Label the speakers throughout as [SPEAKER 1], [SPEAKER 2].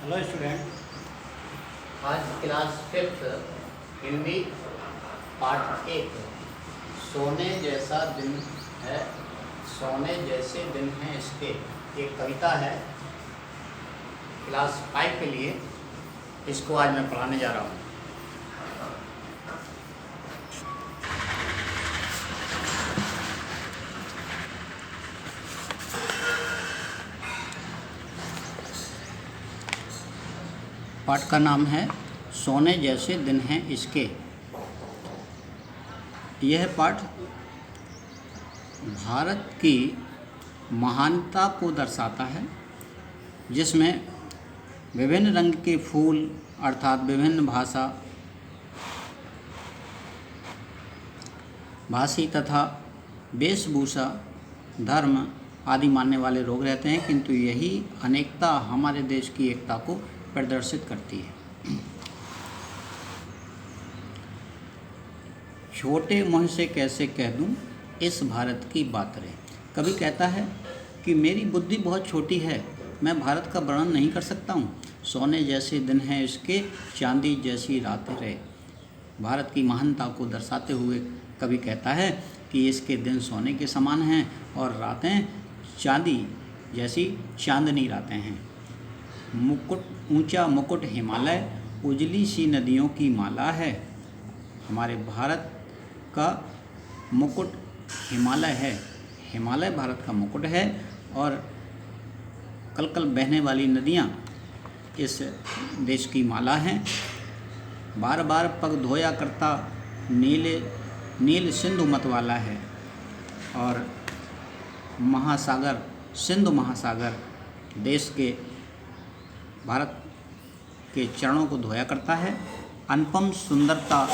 [SPEAKER 1] Hello student,
[SPEAKER 2] आज class 5th Hindi पाठ 1 सोने जैसा दिन है, सोने जैसे दिन हैं इसके, एक कविता है क्लास 5 के लिए। इसको आज मैं पढ़ाने जा रहा हूँ। पाठ का नाम है सोने जैसे दिन हैं इसके। यह पाठ भारत की महानता को दर्शाता है, जिसमें विभिन्न रंग के फूल अर्थात विभिन्न भाषी तथा वेशभूषा, धर्म आदि मानने वाले लोग रहते हैं, किंतु यही अनेकता हमारे देश की एकता को प्रदर्शित करती है। छोटे मुँह से कैसे कह दूं इस भारत की बात रे। कभी कहता है कि मेरी बुद्धि बहुत छोटी है, मैं भारत का वर्णन नहीं कर सकता हूँ। सोने जैसे दिन हैं इसके, चांदी जैसी रातें रे। भारत की महानता को दर्शाते हुए कभी कहता है कि इसके दिन सोने के समान हैं और रातें चांदी जैसी चांदनी रातें हैं। मुकुट ऊंचा मुकुट हिमालय, उजली सी नदियों की माला है। हमारे भारत का मुकुट हिमालय है, हिमालय भारत का मुकुट है और कल कल बहने वाली नदियाँ इस देश की माला हैं। बार बार पग धोया करता नील सिंधु मत वाला है और महासागर सिंधु महासागर देश के भारत के चरणों को धोया करता है। अनुपम सुंदरता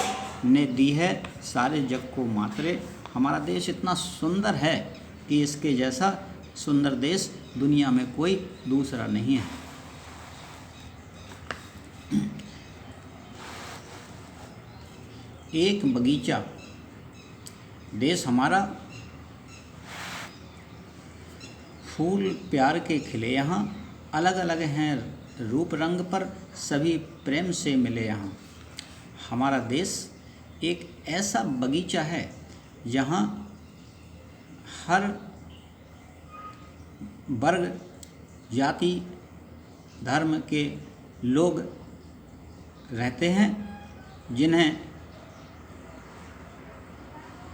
[SPEAKER 2] ने दी है सारे जग को मातरे। हमारा देश इतना सुंदर है कि इसके जैसा सुंदर देश दुनिया में कोई दूसरा नहीं है। एक बगीचा देश हमारा, फूल प्यार के खिले यहाँ, अलग अलग हैं रूप रंग पर सभी प्रेम से मिले यहाँ। हमारा देश एक ऐसा बगीचा है जहाँ हर वर्ग जाति धर्म के लोग रहते हैं, जिन्हें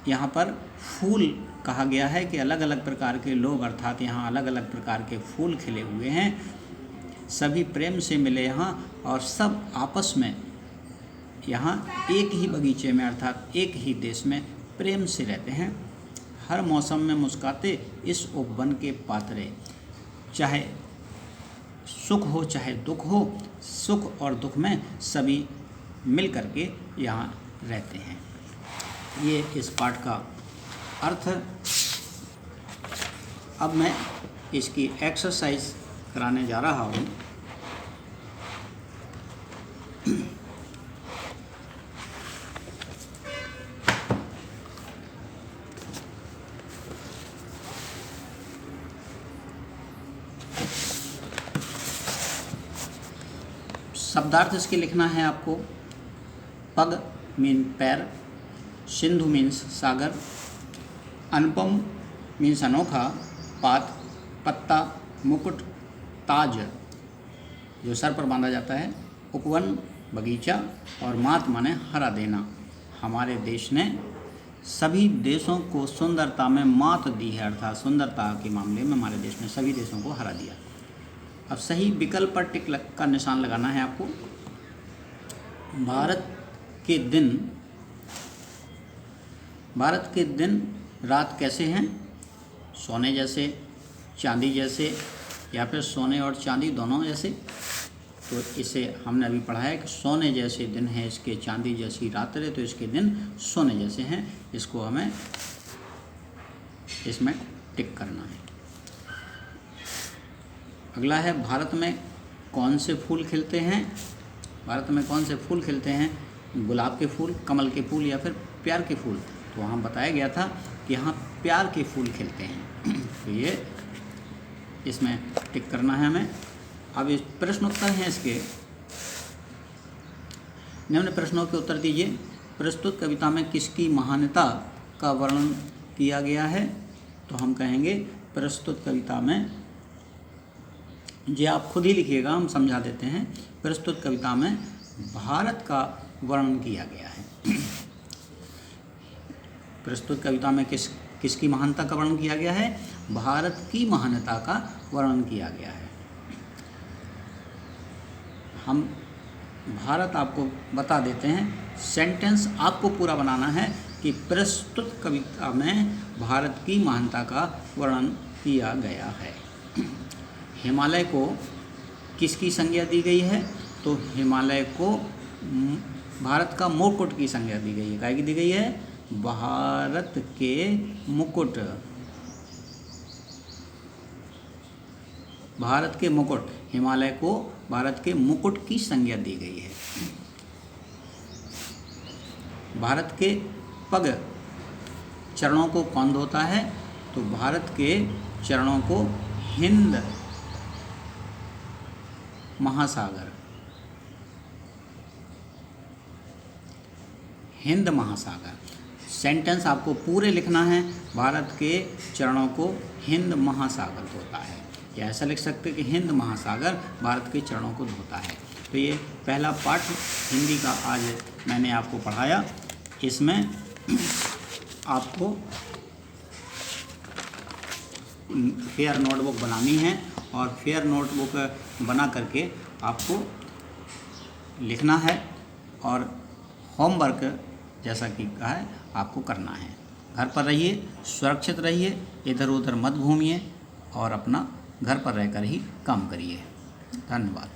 [SPEAKER 2] यहाँ पर फूल कहा गया है कि अलग अलग प्रकार के लोग अर्थात यहाँ अलग अलग प्रकार के फूल खिले हुए हैं। सभी प्रेम से मिले यहाँ और सब आपस में यहाँ एक ही बगीचे में अर्थात एक ही देश में प्रेम से रहते हैं। हर मौसम में मुस्काते इस उपवन के पात्रे। चाहे सुख हो चाहे दुख हो, सुख और दुख में सभी मिल करके यहाँ रहते हैं। ये इस पाठ का अर्थ। अब मैं इसकी एक्सरसाइज कराने जा रहा हूँ। शब्दार्थ इसके लिखना है आपको। पग मीन पैर, सिंधु मीन्स सागर, अनुपम मीन्स अनोखा, पात पत्ता, मुकुट ताज जो सर पर बांधा जाता है, उपवन बगीचा और मात माने हरा देना। हमारे देश ने सभी देशों को सुंदरता में मात दी है, अर्थात सुंदरता के मामले में हमारे देश ने सभी देशों को हरा दिया। अब सही विकल्प पर टिक का निशान लगाना है आपको। भारत के दिन रात कैसे हैं? सोने जैसे, चांदी जैसे, या फिर सोने और चांदी दोनों जैसे। तो इसे हमने अभी पढ़ा है कि सोने जैसे दिन हैं इसके, चांदी जैसी रात रे, तो इसके दिन सोने जैसे हैं। इसको हमें इसमें टिक करना है। अगला है भारत में कौन से फूल खिलते हैं? भारत में कौन से फूल खिलते हैं? गुलाब के फूल, कमल के फूल या फिर प्यार के फूल। तो वहाँ बताया गया था कि यहाँ प्यार के फूल खिलते हैं। तो ये इसमें टिक करना है हमें। अब इस प्रश्नोत्तर हैं इसके, निम्न प्रश्नों के उत्तर दीजिए। प्रस्तुत कविता में किसकी महानता का वर्णन किया गया है? तो हम कहेंगे प्रस्तुत कविता में, ये आप खुद ही लिखिएगा, हम समझा देते हैं। प्रस्तुत कविता में भारत का वर्णन किया गया है। प्रस्तुत कविता में किसकी महानता का वर्णन किया गया है? भारत की महानता का वर्णन किया गया है। हम भारत आपको बता देते हैं, सेंटेंस आपको पूरा बनाना है कि प्रस्तुत कविता में भारत की महानता का वर्णन किया गया है। हिमालय को किसकी संज्ञा दी गई है? तो हिमालय को भारत का मुकुट की संज्ञा दी गई है। क्या की दी गई है? भारत के मुकुट, भारत के मुकुट, हिमालय को भारत के मुकुट की संज्ञा दी गई है। भारत के पग चरणों को कौन धोता है? तो भारत के चरणों को हिंद महासागर, हिंद महासागर। सेंटेंस आपको पूरे लिखना है, भारत के चरणों को हिंद महासागर धोता है, या ऐसा लिख सकते कि हिंद महासागर भारत के चरणों को धोता है। तो ये पहला पाठ हिंदी का आज मैंने आपको पढ़ाया। इसमें आपको फेयर नोटबुक बनानी है और फेयर नोटबुक बना करके आपको लिखना है और होमवर्क जैसा कि कहा है आपको करना है। घर पर रहिए, सुरक्षित रहिए, इधर उधर मत घूमिए और अपना घर पर रहकर ही काम करिए। धन्यवाद।